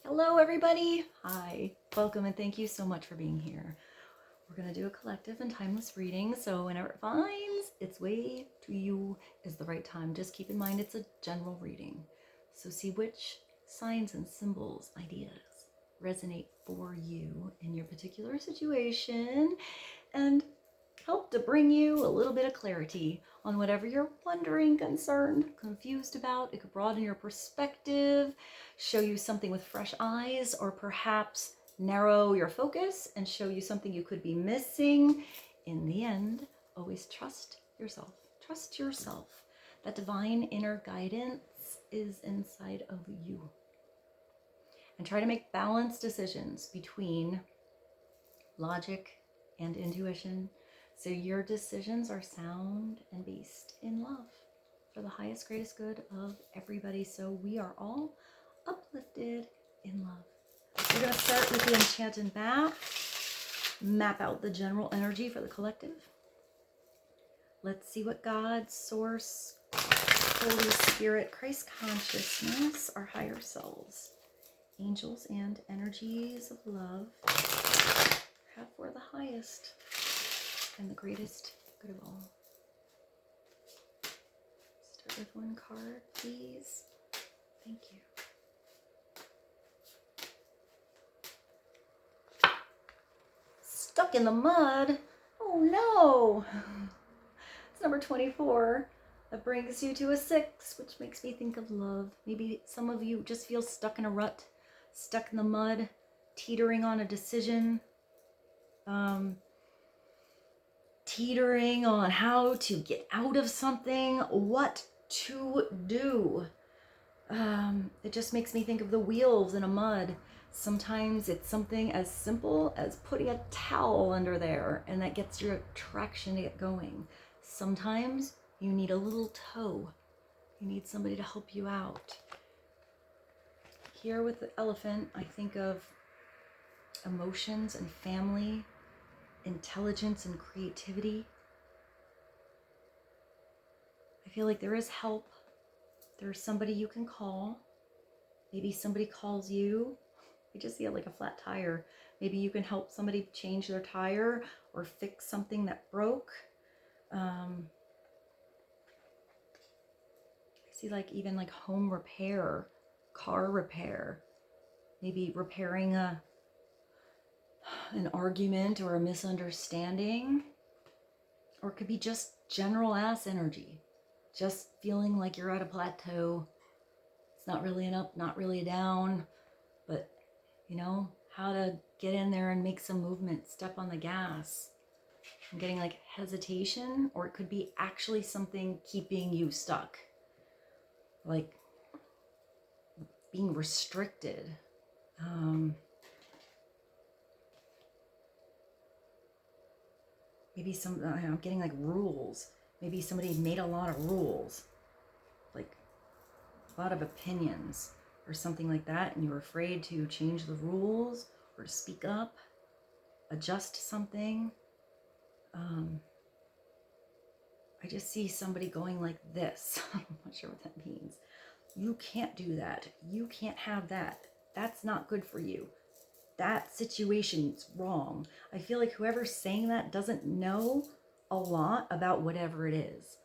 Hello, everybody. Hi, welcome, and thank you so much for being here. We're going to do a collective and timeless reading, so whenever it finds its way to you is the right time. Just keep in mind it's a general reading. So see which signs and symbols, ideas resonate for you in your particular situation and help to bring you a little bit of clarity on whatever you're wondering, concerned, confused about. It could broaden your perspective, show you something with fresh eyes, or perhaps narrow your focus and show you something you could be missing. In the end, always trust yourself. Trust yourself. That divine inner guidance is inside of you. And try to make balanced decisions between logic and intuition, so your decisions are sound and based in love for the highest, greatest good of everybody. So we are all uplifted in love. We're going to start with the enchanted map out the general energy for the collective. Let's see what God, Source, Holy Spirit, Christ consciousness, our higher selves, angels, and energies of love have for the highest and the greatest good of all. Start with one card, please. Thank you. Stuck in the mud. Oh no. It's number 24. That brings you to a 6, which makes me think of love. Maybe some of you just feel stuck in a rut, stuck in the mud, teetering on a decision. Teetering on how to get out of something, what to do. It just makes me think of the wheels in a mud. Sometimes it's something as simple as putting a towel under there, and that gets your traction to get going. Sometimes you need a little tow. You need somebody to help you out. Here with the elephant, I think of emotions and family, intelligence and creativity. I feel like there is help. There's somebody you can call. Maybe somebody calls you. I just see it like a flat tire. Maybe you can help somebody change their tire or fix something that broke. I see like even like home repair, car repair, maybe repairing an argument or a misunderstanding, or it could be just general ass energy, just feeling like you're at a plateau. It's not really an up, not really a down, but you know how to get in there and make some movement, step on the gas. I'm getting like hesitation, or it could be actually something keeping you stuck, like being restricted. Maybe I'm getting like rules. Maybe somebody made a lot of rules, like a lot of opinions or something like that, and you're afraid to change the rules or to speak up, adjust something. I just see somebody going like this. I'm not sure what that means. You can't do that. You can't have that. That's not good for you. That situation's wrong. I feel like whoever's saying that doesn't know a lot about whatever it is.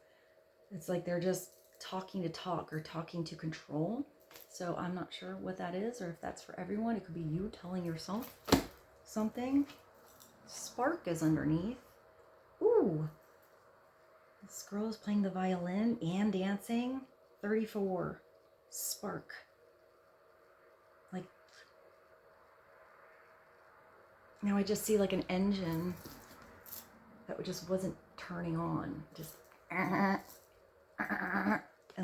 It's like they're just talking to talk or talking to control. So I'm not sure what that is, or if that's for everyone. It could be you telling yourself something. Spark is underneath. Ooh. This girl is playing the violin and dancing. 34. Spark. Like, now I just see like an engine that just wasn't turning on. Just and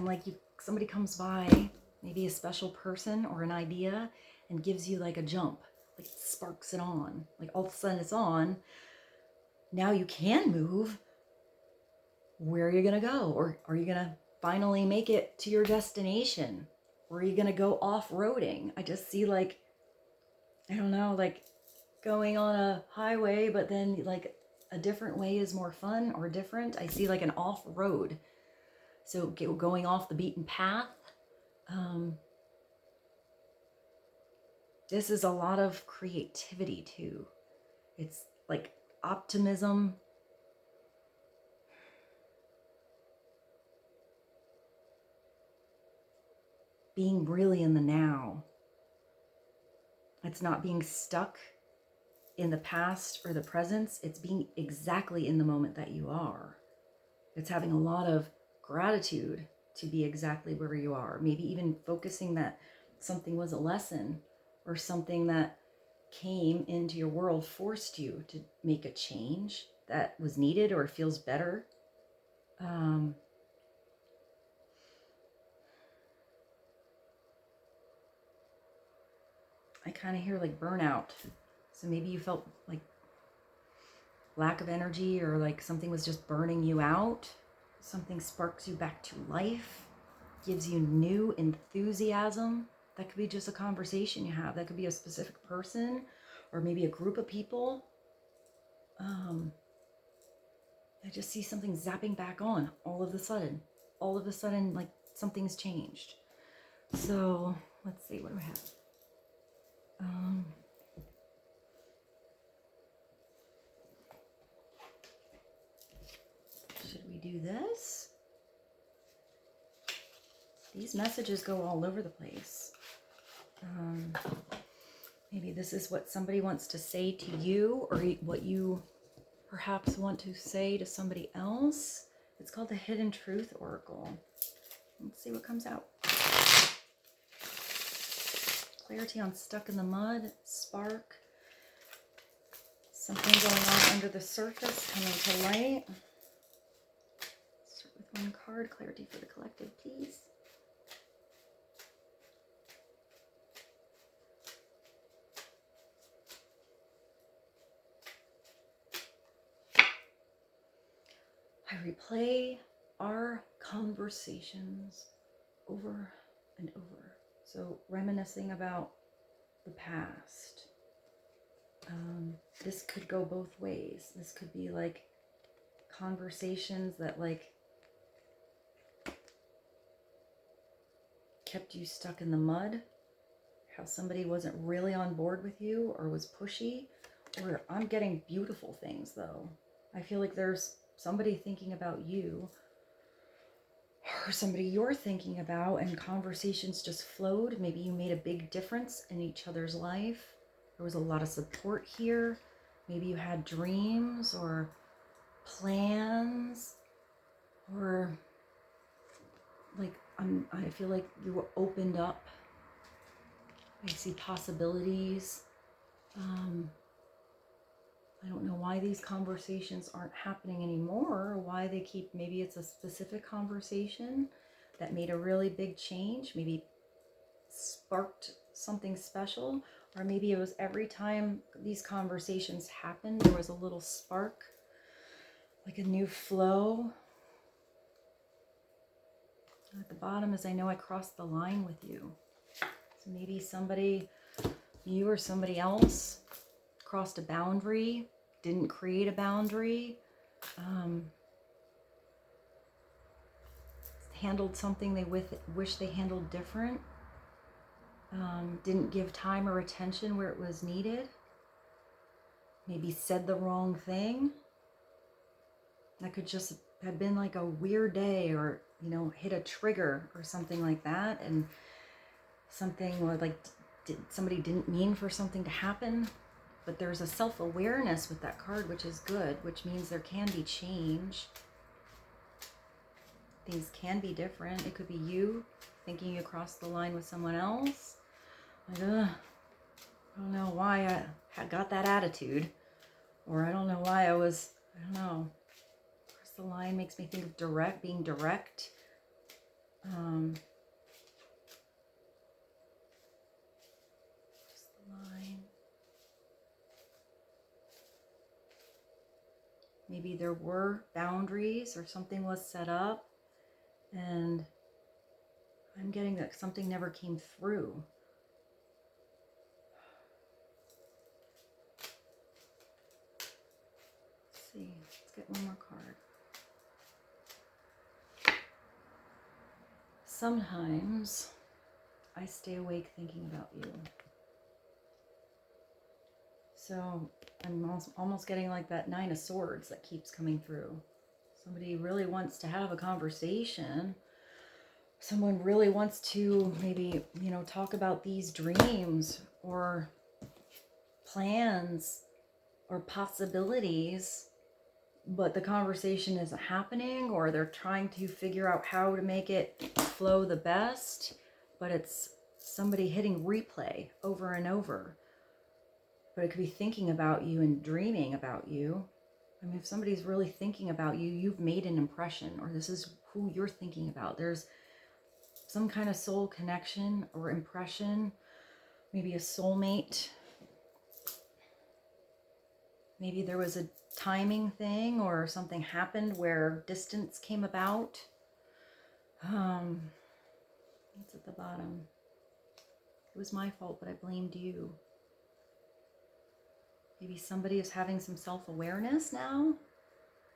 like somebody comes by, maybe a special person or an idea, and gives you like a jump, like it sparks it on, like all of a sudden it's on. Now you can move. Where are you gonna go? Or are you gonna finally make it to your destination? Or are you gonna go off-roading? I just see like, I don't know, like going on a highway, but then like a different way is more fun or different. I see like an off-road. So going off the beaten path. this is a lot of creativity too. It's like optimism. Being really in the now. It's not being stuck in the past or the present. It's being exactly in the moment that you are. It's having a lot of gratitude to be exactly where you are. Maybe even focusing that something was a lesson or something that came into your world forced you to make a change that was needed or feels better. I kind of hear like burnout. So maybe you felt like lack of energy, or like something was just burning you out. Something sparks you back to life, gives you new enthusiasm. That could be just a conversation you have. That could be a specific person or maybe a group of people. I just see something zapping back on all of a sudden. All of a sudden, like something's changed. So let's see, what do I have? Should we do this? These messages go all over the place. Maybe this is what somebody wants to say to you, or what you perhaps want to say to somebody else. It's called the Hidden Truth Oracle. Let's see what comes out. Clarity on stuck in the mud, spark. Something going on under the surface, coming to light. Start with one card. Clarity for the collective, please. I replay our conversations over and over. So reminiscing about the past. This could go both ways. This could be like conversations that like kept you stuck in the mud. How somebody wasn't really on board with you or was pushy. Or I'm getting beautiful things though. I feel like there's somebody thinking about you, or somebody you're thinking about, and conversations just flowed. Maybe you made a big difference in each other's life. There was a lot of support here. Maybe you had dreams or plans, or like I feel like you were opened up. I see possibilities. I don't know why these conversations aren't happening anymore, or why they keep, maybe it's a specific conversation that made a really big change, maybe sparked something special, or maybe it was every time these conversations happened, there was a little spark, like a new flow. At the bottom is, I know I crossed the line with you. So maybe somebody, you or somebody else, crossed a boundary, didn't create a boundary, handled something they wish they handled different, didn't give time or attention where it was needed, maybe said the wrong thing. That could just have been like a weird day, or, you know, hit a trigger or something like that, and something, or like somebody didn't mean for something to happen. But there's a self-awareness with that card, which is good, which means there can be change. Things can be different. It could be you thinking you crossed the line with someone else. Like, I don't know why I got that attitude. Or I don't know why I was, I don't know. Cross the line makes me think of being direct. Cross the line. Maybe there were boundaries or something was set up, and I'm getting that something never came through. Let's see, let's get one more card. Sometimes I stay awake thinking about you. So I'm almost getting like that Nine of Swords that keeps coming through. Somebody really wants to have a conversation. Someone really wants to maybe, you know, talk about these dreams or plans or possibilities, but the conversation isn't happening, or they're trying to figure out how to make it flow the best, but it's somebody hitting replay over and over. But it could be thinking about you and dreaming about you. I mean, if somebody's really thinking about you, you've made an impression, or this is who you're thinking about. There's some kind of soul connection or impression, maybe a soulmate. Maybe there was a timing thing or something happened where distance came about. It's at the bottom. It was my fault, but I blamed you. Maybe somebody is having some self-awareness now,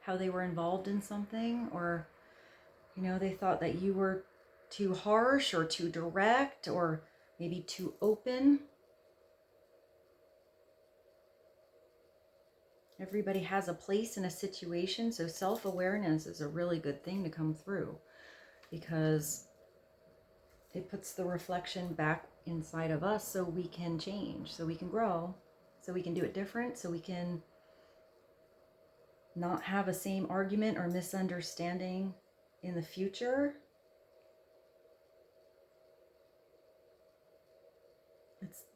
how they were involved in something, or, you know, they thought that you were too harsh or too direct or maybe too open. Everybody has a place in a situation, so self-awareness is a really good thing to come through, because it puts the reflection back inside of us so we can change, so we can grow, so we can do it different, so we can not have a same argument or misunderstanding in the future.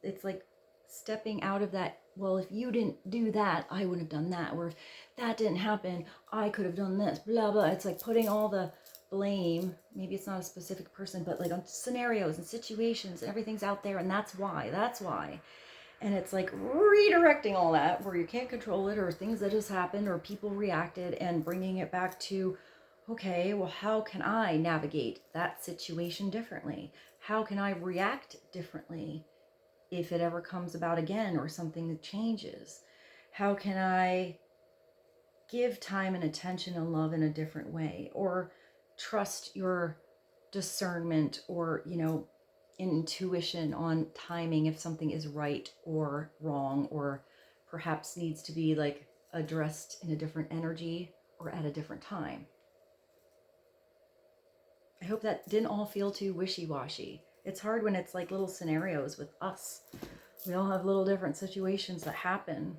It's like stepping out of that, well, if you didn't do that, I would have done that, or if that didn't happen, I could have done this, blah, blah. It's like putting all the blame, maybe it's not a specific person, but like on scenarios and situations, and everything's out there, and that's why. And it's like redirecting all that where you can't control it, or things that just happened, or people reacted, and bringing it back to, okay, well, how can I navigate that situation differently? How can I react differently if it ever comes about again, or something that changes? How can I give time and attention and love in a different way, or trust your discernment, or, you know, intuition on timing, if something is right or wrong, or perhaps needs to be like addressed in a different energy or at a different time. I hope that didn't all feel too wishy-washy. It's hard when it's like little scenarios with us. We all have little different situations that happen,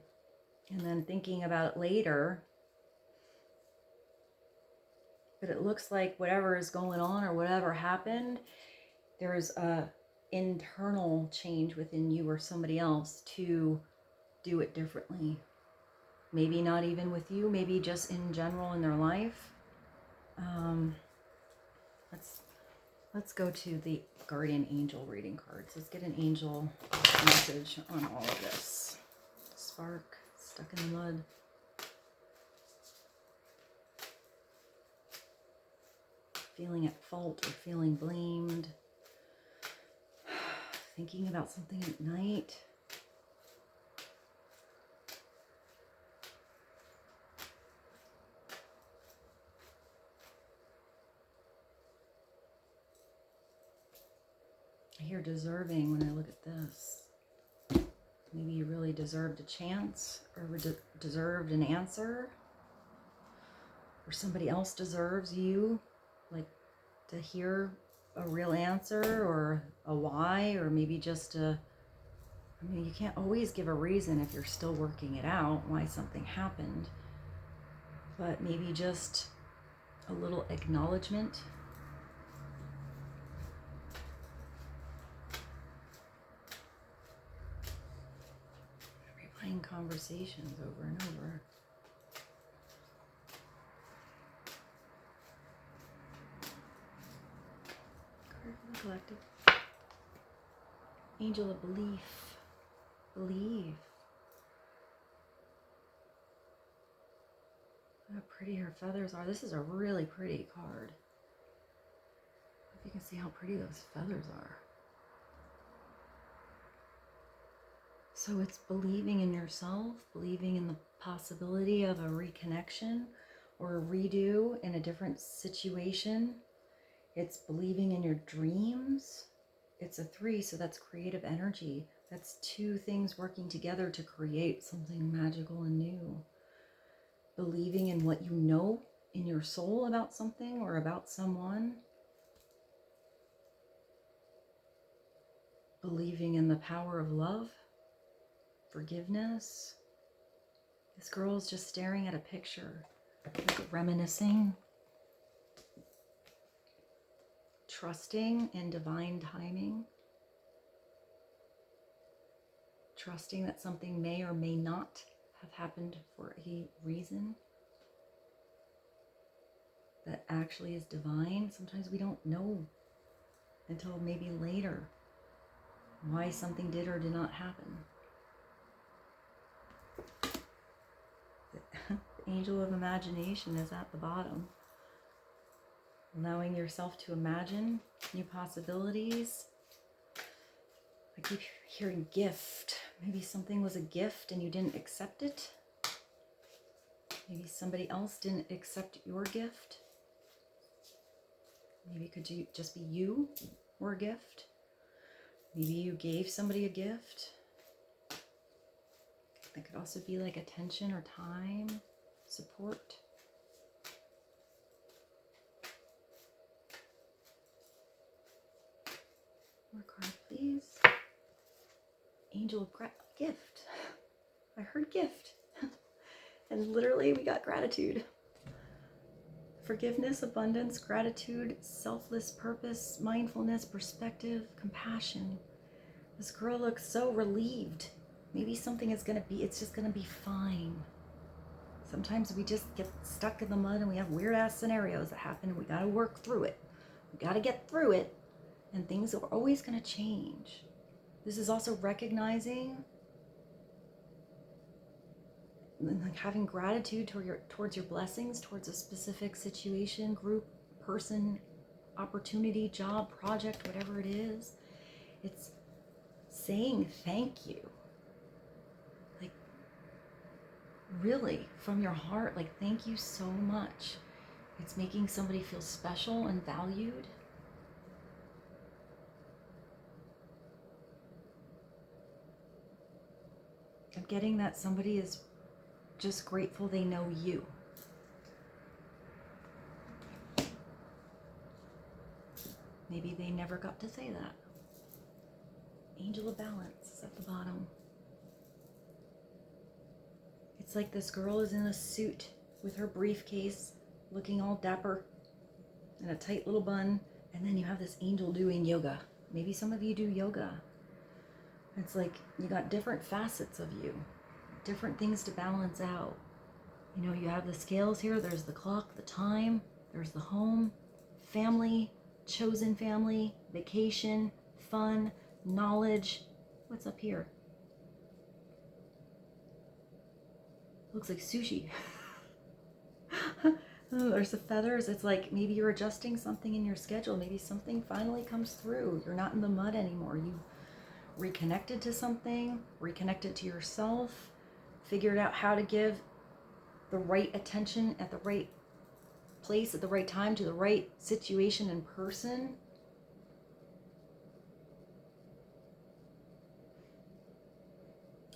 and then thinking about it later. But it looks like whatever is going on or whatever happened, there's a internal change within you or somebody else to do it differently. Maybe not even with you, maybe just in general in their life. Let's go to the guardian angel reading cards. Let's get an angel message on all of this. Spark, stuck in the mud. Feeling at fault or feeling blamed. Thinking about something at night. I hear deserving when I look at this. Maybe you really deserved a chance, or deserved an answer, or somebody else deserves you, like, to hear a real answer, or a why, or maybe just a, I mean, you can't always give a reason if you're still working it out why something happened, but maybe just a little acknowledgement. Replaying conversations over and over. Card for the collective. Angel of belief. Believe. How pretty her feathers are. This is a really pretty card. If you can see how pretty those feathers are. So it's believing in yourself, believing in the possibility of a reconnection or a redo in a different situation. It's believing in your dreams. It's a 3, so that's creative energy. That's two things working together to create something magical and new. Believing in what you know in your soul about something or about someone. Believing in the power of love, forgiveness. This girl is just staring at a picture, like reminiscing, trusting in divine timing, trusting that something may or may not have happened for a reason that actually is divine. Sometimes we don't know until maybe later why something did or did not happen. The angel of imagination is at the bottom. Allowing yourself to imagine new possibilities. I keep hearing gift. Maybe something was a gift and you didn't accept it. Maybe somebody else didn't accept your gift. Maybe it could just be you or a gift. Maybe you gave somebody a gift. That could also be like attention or time, support. More card, please. Angel of gift. I heard gift. And literally we got gratitude. Forgiveness, abundance, gratitude, selfless purpose, mindfulness, perspective, compassion. This girl looks so relieved. Maybe something is it's just gonna be fine. Sometimes we just get stuck in the mud and we have weird ass scenarios that happen and we gotta work through it. We gotta get through it and things are always gonna change. This is also recognizing and like having gratitude towards your blessings, towards a specific situation, group, person, opportunity, job, project, whatever it is. It's saying thank you. Like really from your heart, like thank you so much. It's making somebody feel special and valued. I'm getting that somebody is just grateful they know you. Maybe they never got to say that. Angel of balance is at the bottom. It's like this girl is in a suit with her briefcase, looking all dapper in a tight little bun, and then you have this angel doing yoga. Maybe some of you do yoga. It's like you got different facets of you, different things to balance out. You know, you have the scales here, there's the clock, the time, there's the home, family, chosen family, vacation, fun, knowledge. What's up here? Looks like sushi. Oh, there's the feathers. It's like maybe you're adjusting something in your schedule. Maybe something finally comes through. You're not in the mud anymore. You reconnected to something, reconnected to yourself, figured out how to give the right attention at the right place at the right time to the right situation and person.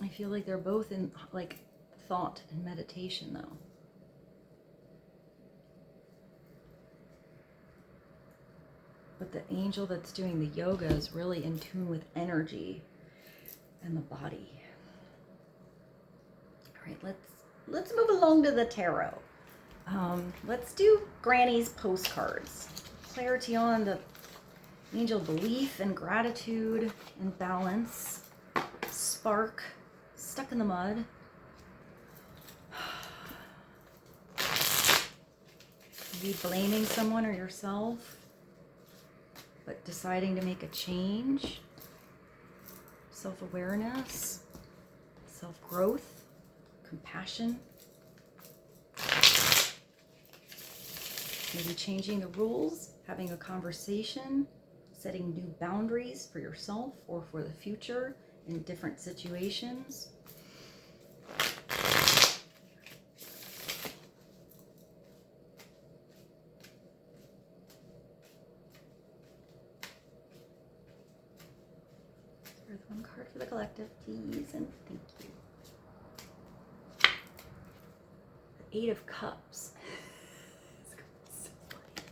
I feel like they're both in like thought and meditation though. But the angel that's doing the yoga is really in tune with energy and the body. All right, let's move along to the tarot. Let's do Granny's postcards. Clarity on the angel belief and gratitude and balance. Spark, stuck in the mud. Maybe blaming someone or yourself, but deciding to make a change. Self-awareness, self-growth, compassion. Maybe changing the rules, having a conversation, setting new boundaries for yourself or for the future in different situations. There's one card for the collective. collective, please, and thank you. The Eight of Cups. So funny.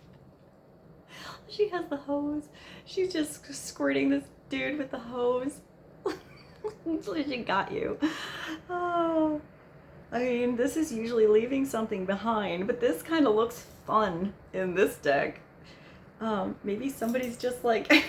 She has the hose. She's just squirting this dude with the hose. She got you. Oh, I mean, this is usually leaving something behind, but this kind of looks fun in this deck. Maybe somebody's just like,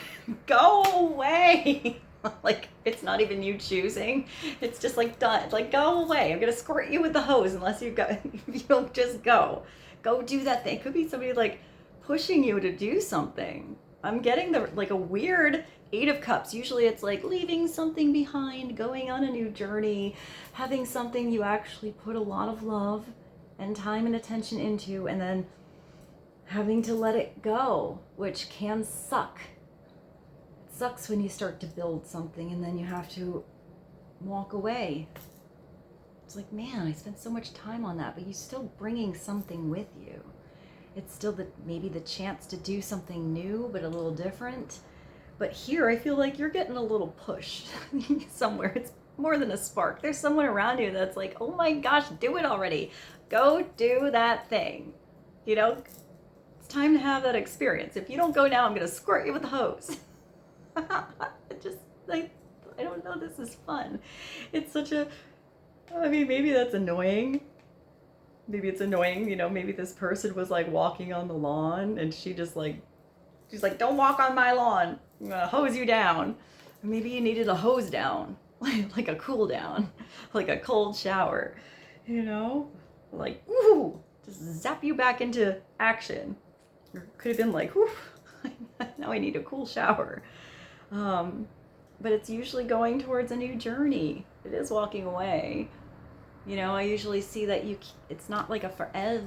go away. Like, it's not even you choosing. It's just like, done. Like, go away. I'm going to squirt you with the hose unless you go. You don't just go. Go do that thing. It could be somebody like pushing you to do something. I'm getting like a weird Eight of Cups. Usually it's like leaving something behind, going on a new journey, having something you actually put a lot of love and time and attention into, and then having to let it go, which can suck. It sucks when you start to build something and then you have to walk away. It's like, man, I spent so much time on that, but you're still bringing something with you. It's still maybe the chance to do something new, but a little different. But here, I feel like you're getting a little push somewhere. It's more than a spark. There's someone around you that's like, oh my gosh, do it already. Go do that thing. You know, it's time to have that experience. If you don't go now, I'm going to squirt you with the hose. Just like, I don't know, this is fun. It's such a, I mean, maybe that's annoying. Maybe it's annoying, you know, maybe this person was like walking on the lawn and she's like, don't walk on my lawn. I'm gonna hose you down. Maybe you needed a hose down, like a cool down, like a cold shower, you know, like, ooh, just zap you back into action. Or could have been like, ooh, now I need a cool shower. But it's usually going towards a new journey. It is walking away. You know, I usually see that it's not like a forever.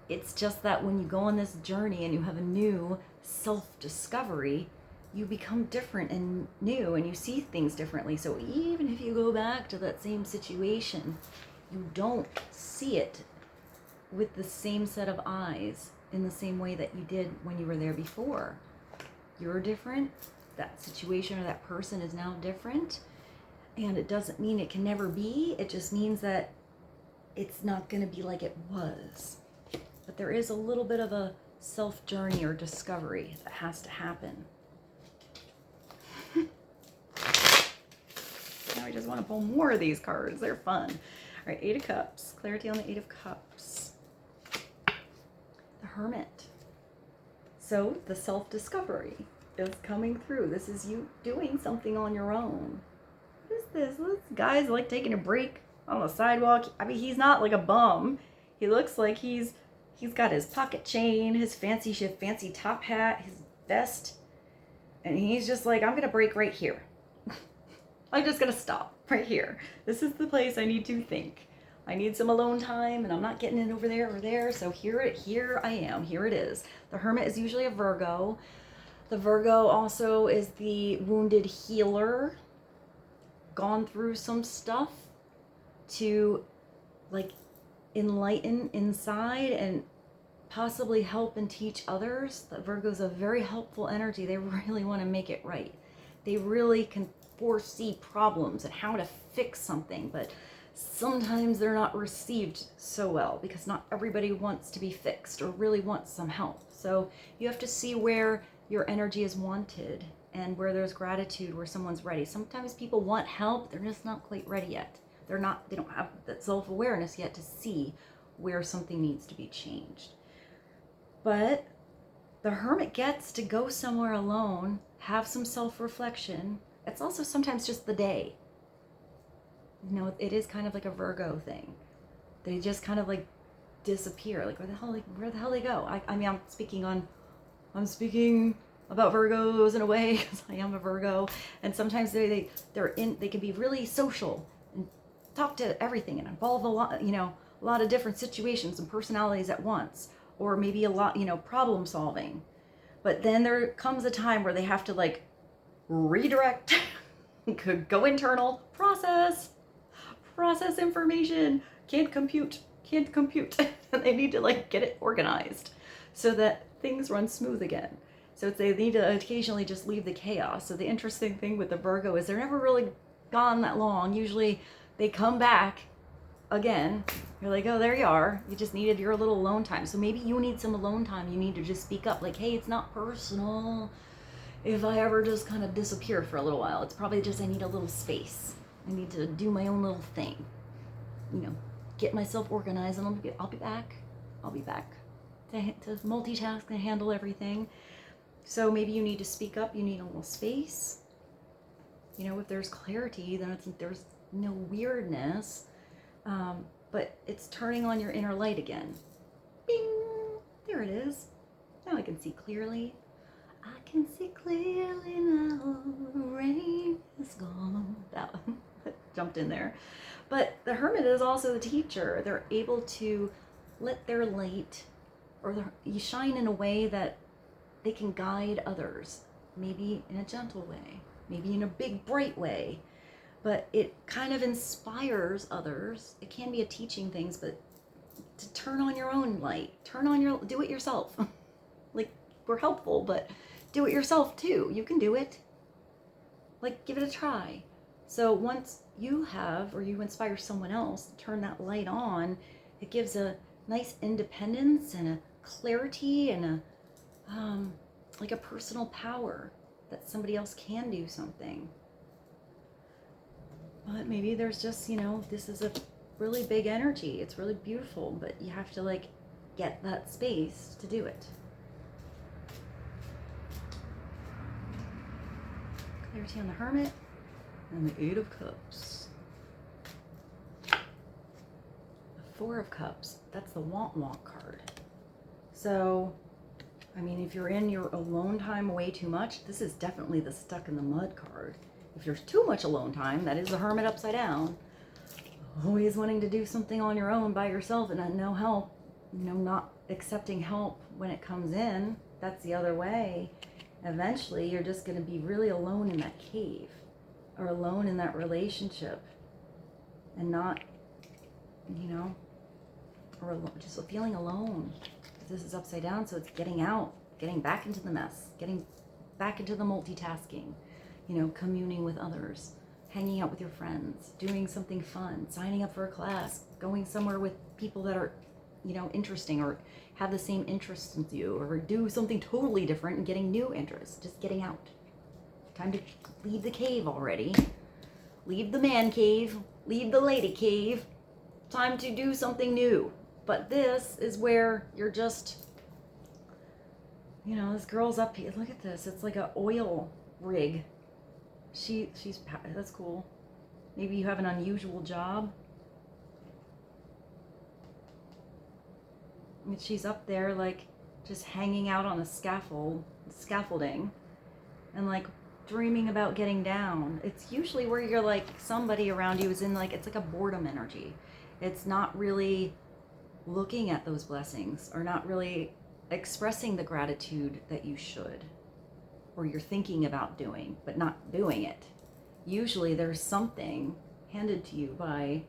It's just that when you go on this journey and you have a new self-discovery, you become different and new and you see things differently. So even if you go back to that same situation, you don't see it with the same set of eyes in the same way that you did when you were there before. You're different. That situation or that person is now different. And it doesn't mean it can never be. It just means that it's not going to be like it was. But there is a little bit of a self-journey or discovery that has to happen. Now I just want to pull more of these cards. They're fun. All right, Eight of Cups. Clarity on the Eight of Cups. The Hermit. So the self-discovery is coming through. This is you doing something on your own. What is this? This guy's like taking a break on the sidewalk. I mean, he's not like a bum. He looks like he's got his pocket chain, his fancy top hat, his vest, and he's just like, I'm gonna break right here. I'm just gonna stop right here. This is the place I need to think. I need some alone time, and I'm not getting it over there or there. So here I am. Here it is. The Hermit is usually a Virgo. The Virgo also is the wounded healer. Gone through some stuff to like enlighten inside and possibly help and teach others. The Virgo's a very helpful energy. They really want to make it right. They really can foresee problems and how to fix something, but sometimes they're not received so well because not everybody wants to be fixed or really wants some help. So you have to see where your energy is wanted and where there's gratitude, where someone's ready. Sometimes people want help, they're just not quite ready yet. They don't have that self-awareness yet to see where something needs to be changed. But the Hermit gets to go somewhere alone, have some self-reflection. It's also sometimes just the day. You know, it is kind of like a Virgo thing. They just kind of like disappear. Like where the hell they go? I mean, I'm speaking about Virgos in a way because I am a Virgo, and sometimes they can be really social and talk to everything and involve a lot of different situations and personalities at once, or maybe a lot, problem solving. But then there comes a time where they have to like redirect, go internal, process information, can't compute. And they need to like get it organized so that things run smooth again. So they need to occasionally just leave the chaos. So the interesting thing with the Virgo is they're never really gone that long. Usually they come back again. You're like, oh, there you are. You just needed your little alone time. So maybe you need some alone time. You need to just speak up. Like, hey, it's not personal if I ever just kind of disappear for a little while. It's probably just I need a little space. I need to do my own little thing. You know, get myself organized, and I'll be back. I'll be back to multitask and handle everything. So maybe you need to speak up. You need a little space. You know, if there's clarity, then there's no weirdness. But it's turning on your inner light again. Bing! There it is. Now I can see clearly. I can see clearly now. The rain is gone. That one jumped in there. But the hermit is also the teacher. They're able to let their light, or you shine in a way that they can guide others. Maybe in a gentle way. Maybe in a big, bright way. But it kind of inspires others. It can be a teaching things, but to turn on your own light. Do it yourself. Like, we're helpful, but do it yourself too. You can do it. Like, give it a try. So once you have, or you inspire someone else to turn that light on, it gives a nice independence and a clarity and like a personal power that somebody else can do something. But maybe there's just, you know, this is a really big energy. It's really beautiful, but you have to like get that space to do it. Clarity on the Hermit and the Eight of Cups. The Four of Cups, that's the want card. So, I mean, if you're in your alone time way too much, this is definitely the stuck in the mud card. If there's too much alone time, that is the Hermit upside down. Always wanting to do something on your own by yourself and no help. You know, not accepting help when it comes in. That's the other way. Eventually, you're just going to be really alone in that cave. Or alone in that relationship. And not, you know, or just feeling alone. This is upside down, so it's getting out. Getting back into the mess. Getting back into the multitasking. You know, communing with others, hanging out with your friends, doing something fun, signing up for a class, going somewhere with people that are, you know, interesting or have the same interests as you, or do something totally different and getting new interests, just getting out. Time to leave the cave already. Leave the man cave, leave the lady cave. Time to do something new. But this is where you're just, you know, this girl's up here. Look at this. It's like an oil rig. She's that's cool. Maybe you have an unusual job. I mean, she's up there like just hanging out on a scaffolding, and like dreaming about getting down. It's usually where you're like somebody around you is in like, it's like a boredom energy. It's not really looking at those blessings or not really expressing the gratitude that you should. Or you're thinking about doing, but not doing it. Usually there's something handed to you by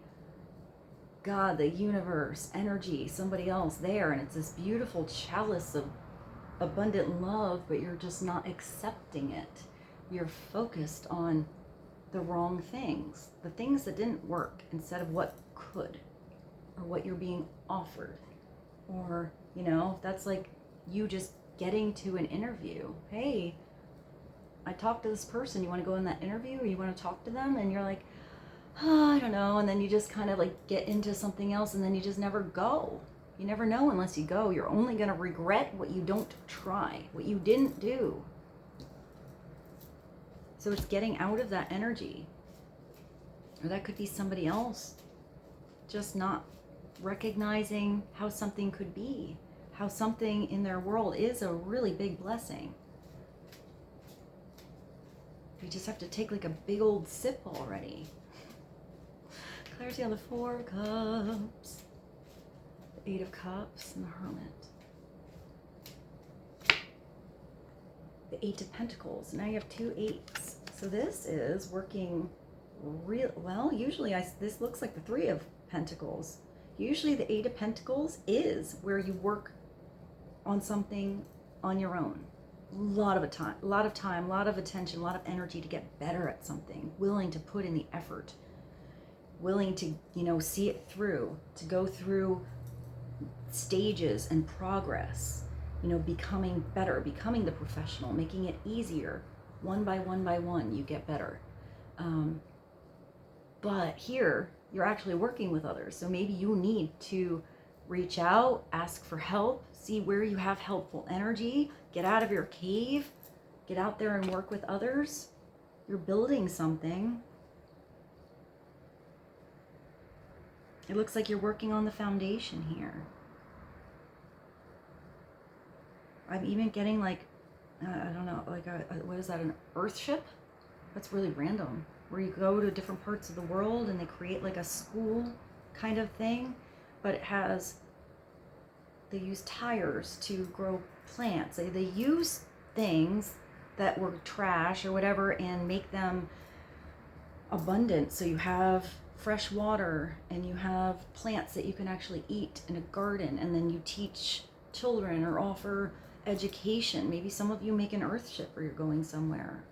God, the universe, energy, somebody else there, and it's this beautiful chalice of abundant love, but you're just not accepting it. You're focused on the wrong things, the things that didn't work instead of what could, or what you're being offered. Or, you know, that's like you just getting to an interview. Hey, I talked to this person, you want to go in that interview, or you want to talk to them? And you're like, oh, I don't know. And then you just kind of like get into something else, and then you just never go. You never know unless you go. You're only going to regret what you don't try, what you didn't do. So it's getting out of that energy. Or that could be somebody else just not recognizing how something could be, how something in their world is a really big blessing. You just have to take like a big old sip already. Clarity on the Four of Cups, the Eight of Cups, and the Hermit. The Eight of Pentacles. Now you have two eights. So this is working real well. Usually this looks like the Three of Pentacles. Usually the Eight of Pentacles is where you work on something on your own. lot of time, a lot of attention, a lot of energy to get better at something, willing to put in the effort, willing to, see it through, to go through stages and progress, becoming better, becoming the professional, making it easier. One by one, you get better. But here, you're actually working with others. So maybe you need to reach out, ask for help, see where you have helpful energy, get out of your cave, get out there and work with others. You're building something. It looks like you're working on the foundation here. I'm even getting like, I don't know, like what is that, an earth ship? That's really random. Where you go to different parts of the world and they create like a school kind of thing, but they use tires to grow plants. They use things that were trash or whatever and make them abundant. So you have fresh water and you have plants that you can actually eat in a garden, and then you teach children or offer education. Maybe some of you make an earth ship or you're going somewhere.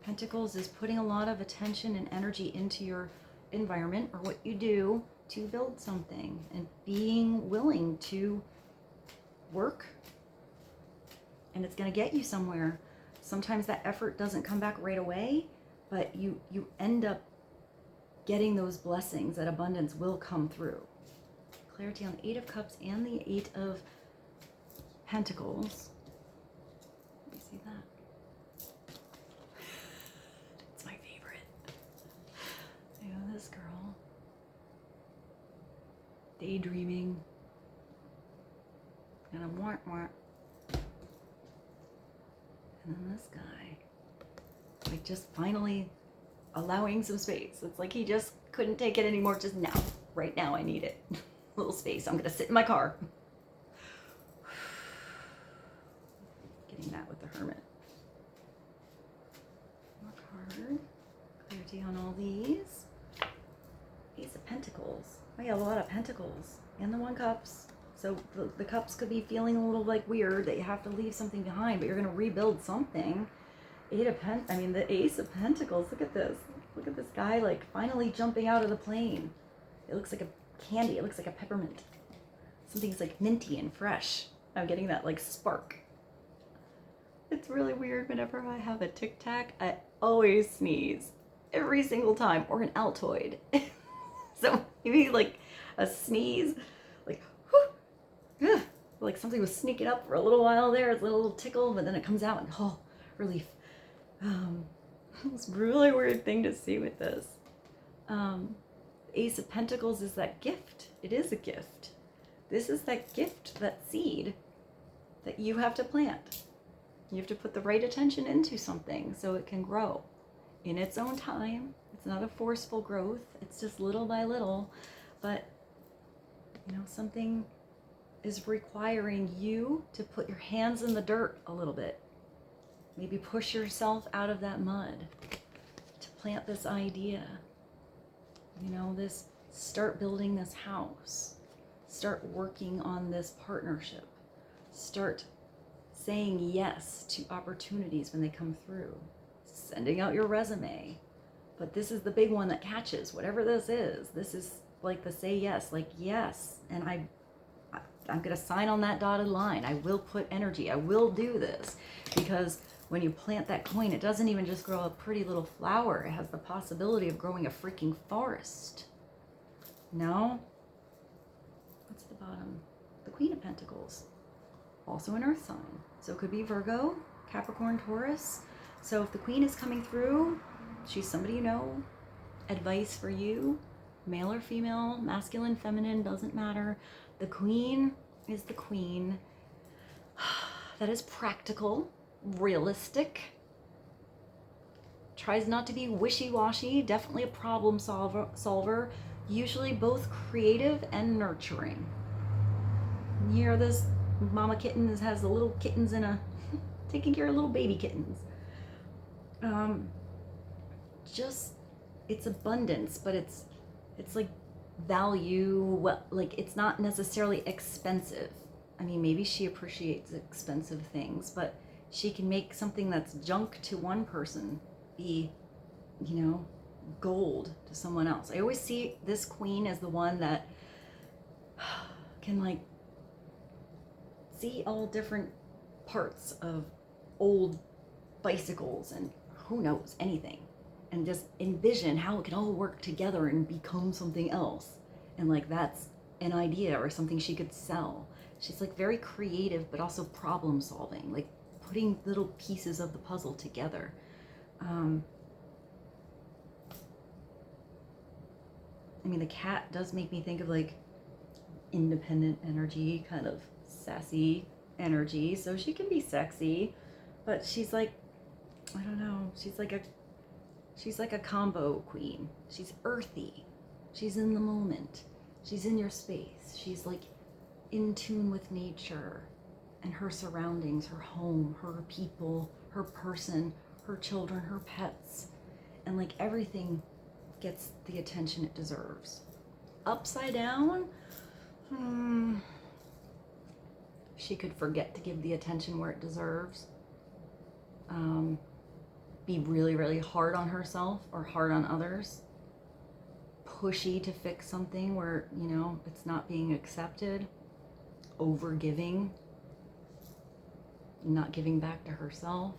Pentacles is putting a lot of attention and energy into your environment or what you do to build something, and being willing to work, and it's going to get you somewhere. Sometimes that effort doesn't come back right away, but you end up getting those blessings. That abundance will come through. Clarity on the 8 of Cups and the 8 of Pentacles. Let me see that. This girl daydreaming and a want, and then this guy like just finally allowing some space. It's like he just couldn't take it anymore. Just now, right now, I need it. A little space. I'm gonna sit in my car. Getting that with the Hermit. More card. Clarity on all these. Ace of Pentacles. I have a lot of Pentacles and the 1 Cups. So the Cups could be feeling a little like weird that you have to leave something behind, but you're going to rebuild something. The Ace of Pentacles. Look at this. Look at this guy like finally jumping out of the plane. It looks like a candy. It looks like a peppermint. Something's like minty and fresh. I'm getting that like spark. It's really weird. Whenever I have a Tic Tac, I always sneeze. Every single time. Or an Altoid. So maybe like a sneeze, like, whew, like something was sneaking up for a little while there. It's a little tickle, but then it comes out and relief. It's a really weird thing to see with this. Ace of Pentacles is that gift. It is a gift. This is that gift, that seed that you have to plant. You have to put the right attention into something so it can grow in its own time. It's not a forceful growth. It's just little by little. But, something is requiring you to put your hands in the dirt a little bit. Maybe push yourself out of that mud to plant this idea. Start building this house. Start working on this partnership. Start saying yes to opportunities when they come through. Sending out your resume. But this is the big one that catches. Whatever this is like the say yes, like yes. And I'm going to sign on that dotted line. I will put energy. I will do this. Because when you plant that coin, it doesn't even just grow a pretty little flower. It has the possibility of growing a freaking forest. No? What's at the bottom? The Queen of Pentacles. Also an earth sign. So it could be Virgo, Capricorn, Taurus. So if the Queen is coming through, she's somebody you know. Advice for you, male or female, masculine, feminine, doesn't matter. The Queen is the Queen. That is practical, realistic. Tries not to be wishy-washy. Definitely a problem solver. Usually both creative and nurturing. And here this mama kitten has the little kittens in a taking care of little baby kittens. It's abundance, but it's like value, like it's not necessarily expensive. I mean, maybe she appreciates expensive things, but she can make something that's junk to one person be, you know, gold to someone else. I always see this queen as the one that can like see all different parts of old bicycles and who knows, anything, and just envision how it can all work together and become something else. And like that's an idea or something she could sell. She's like very creative, but also problem solving, like putting little pieces of the puzzle together. I mean, the cat does make me think of like independent energy, kind of sassy energy. So she can be sexy, but she's like, I don't know, she's like a combo queen. She's earthy. She's in the moment. She's in your space. She's like in tune with nature and her surroundings, her home, her people, her person, her children, her pets. And like everything gets the attention it deserves. Upside down, she could forget to give the attention where it deserves. Be really, really hard on herself or hard on others. Pushy to fix something where, you know, it's not being accepted. Over giving. Not giving back to herself.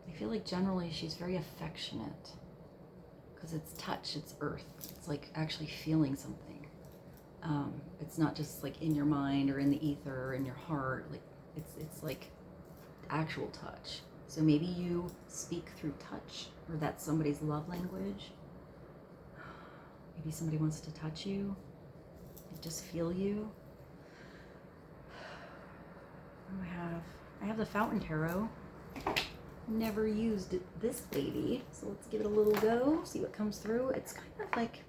I feel like generally she's very affectionate because it's touch, it's earth. It's like actually feeling something. It's not just like in your mind or in the ether or in your heart. Like it's like actual touch. So maybe you speak through touch, or that's somebody's love language. Maybe somebody wants to touch you, just feel you. What do I have the Fountain Tarot. Never used this baby, so let's give it a little go, see what comes through. It's kind of like,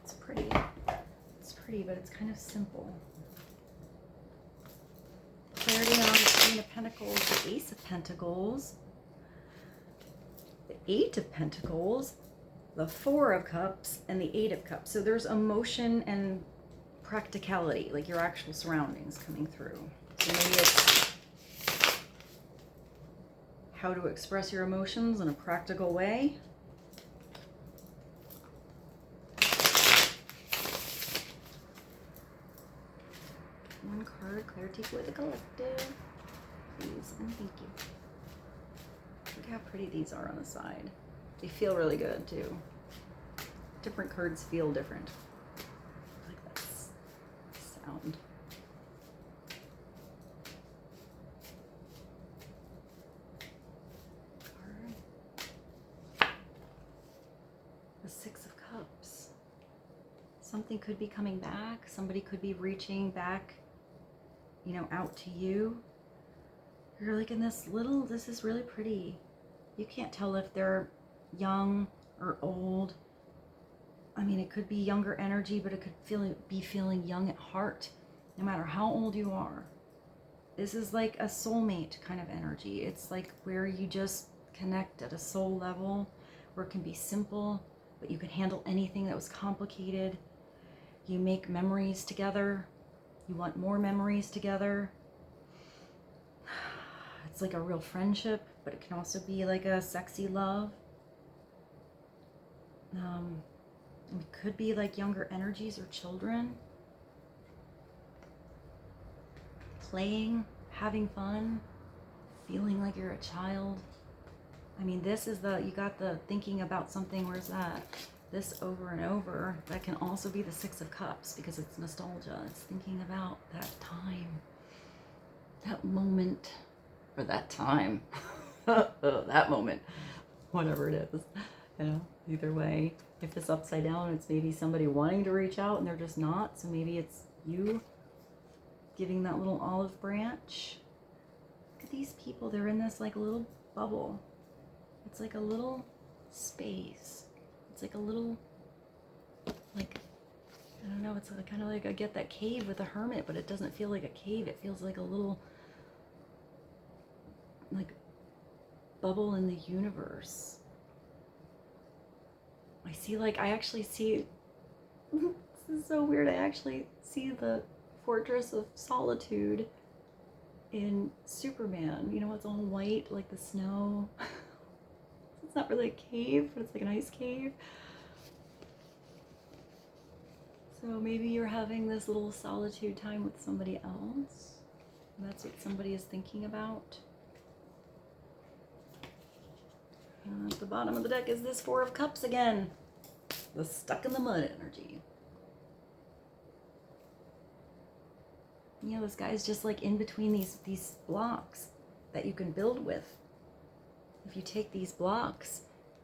it's pretty, but it's kind of simple. Clarity on the Queen of Pentacles, the Ace of Pentacles, the Eight of Pentacles, the Four of Cups, and the Eight of Cups. So there's emotion and practicality, like your actual surroundings coming through. So maybe it's how to express your emotions in a practical way. One card, clarity for the collective, please, and thank you. Look how pretty these are on the side. They feel really good too. Different cards feel different. I like that sound. The Six of Cups. Something could be coming back. Somebody could be reaching back, you know, out to you. You're like in this is really pretty. You can't tell if they're young or old. I mean, it could be younger energy, but it could be feeling young at heart, no matter how old you are. This is like a soulmate kind of energy. It's like where you just connect at a soul level, where it can be simple, but you can handle anything that was complicated. You make memories together. You want more memories together. It's like a real friendship, but it can also be like a sexy love. It could be like younger energies or children. Playing, having fun, feeling like you're a child. I mean, this is you got the thinking about something, where's that? This over and over. That can also be the Six of Cups because it's nostalgia. It's thinking about that time, that moment, or that time, that moment, whatever it is, you know, either way. If it's upside down, it's maybe somebody wanting to reach out and they're just not. So maybe it's you giving that little olive branch. Look at these people. They're in this like little bubble. It's like a little space. It's like a little, like, I don't know, it's like, kind of like I get that cave with a hermit, but it doesn't feel like a cave. It feels like a little, like, bubble in the universe. I actually see This is so weird. I actually see the Fortress of Solitude in Superman. You know, it's all white like the snow. It's not really a cave, but it's like an ice cave. So maybe you're having this little solitude time with somebody else. And that's what somebody is thinking about. And at the bottom of the deck is this Four of Cups again. The stuck in the mud energy. You know, this guy's just like in between these blocks that you can build with. If you take these blocks,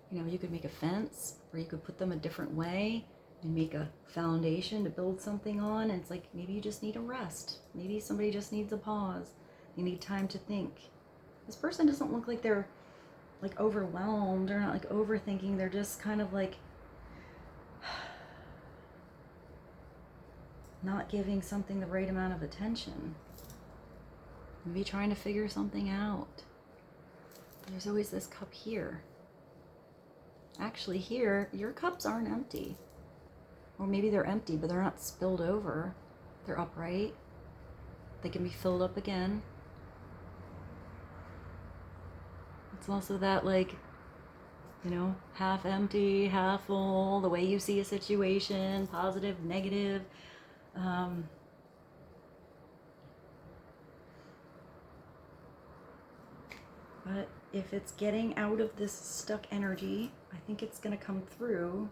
you know, you could make a fence, or you could put them a different way and make a foundation to build something on. And it's like, maybe you just need a rest. Maybe somebody just needs a pause. You need time to think. This person doesn't look like they're like overwhelmed. They're not like overthinking. They're just kind of like not giving something the right amount of attention. Maybe trying to figure something out. There's always this cup here. Actually here, your cups aren't empty. Or maybe they're empty, but they're not spilled over. They're upright. They can be filled up again. It's also that, like, you know, half empty, half full, the way you see a situation, positive, negative. But if it's getting out of this stuck energy, I think it's going to come through.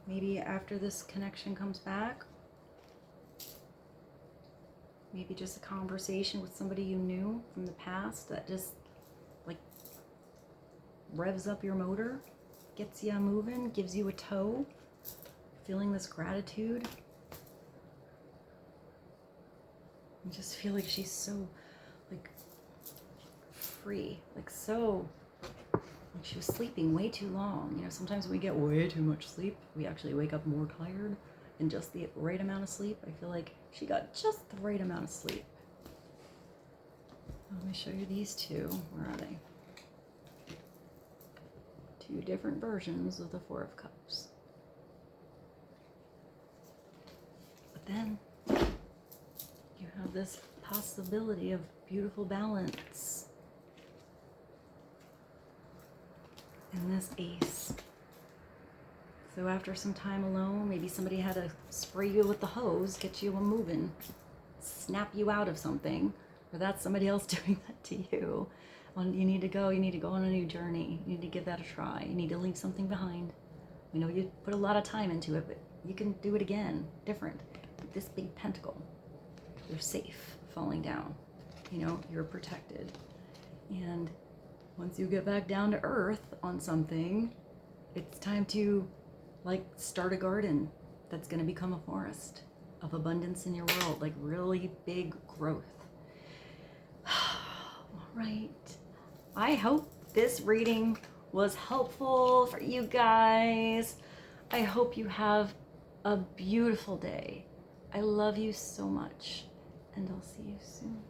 Maybe after this connection comes back. Maybe just a conversation with somebody you knew from the past that just like revs up your motor, gets you moving, gives you a tow, feeling this gratitude. I just feel like she's so like free, like so, like she was sleeping way too long. You know, sometimes when we get way too much sleep, we actually wake up more tired than just the right amount of sleep. I feel like she got just the right amount of sleep. Let me show you these two. Where are they? Two different versions of the Four of Cups. But then you have this possibility of beautiful balance. And this Ace. So after some time alone, maybe somebody had to spray you with the hose, get you moving, snap you out of something, or that's somebody else doing that to you. When you need to go on a new journey. You need to give that a try. You need to leave something behind. You know, you put a lot of time into it, but you can do it again, different. With this big pentacle, you're safe falling down. You know, you're protected. And once you get back down to earth on something, it's time to like start a garden that's going to become a forest of abundance in your world, like really big growth. All right. I hope this reading was helpful for you guys. I hope you have a beautiful day. I love you so much, and I'll see you soon.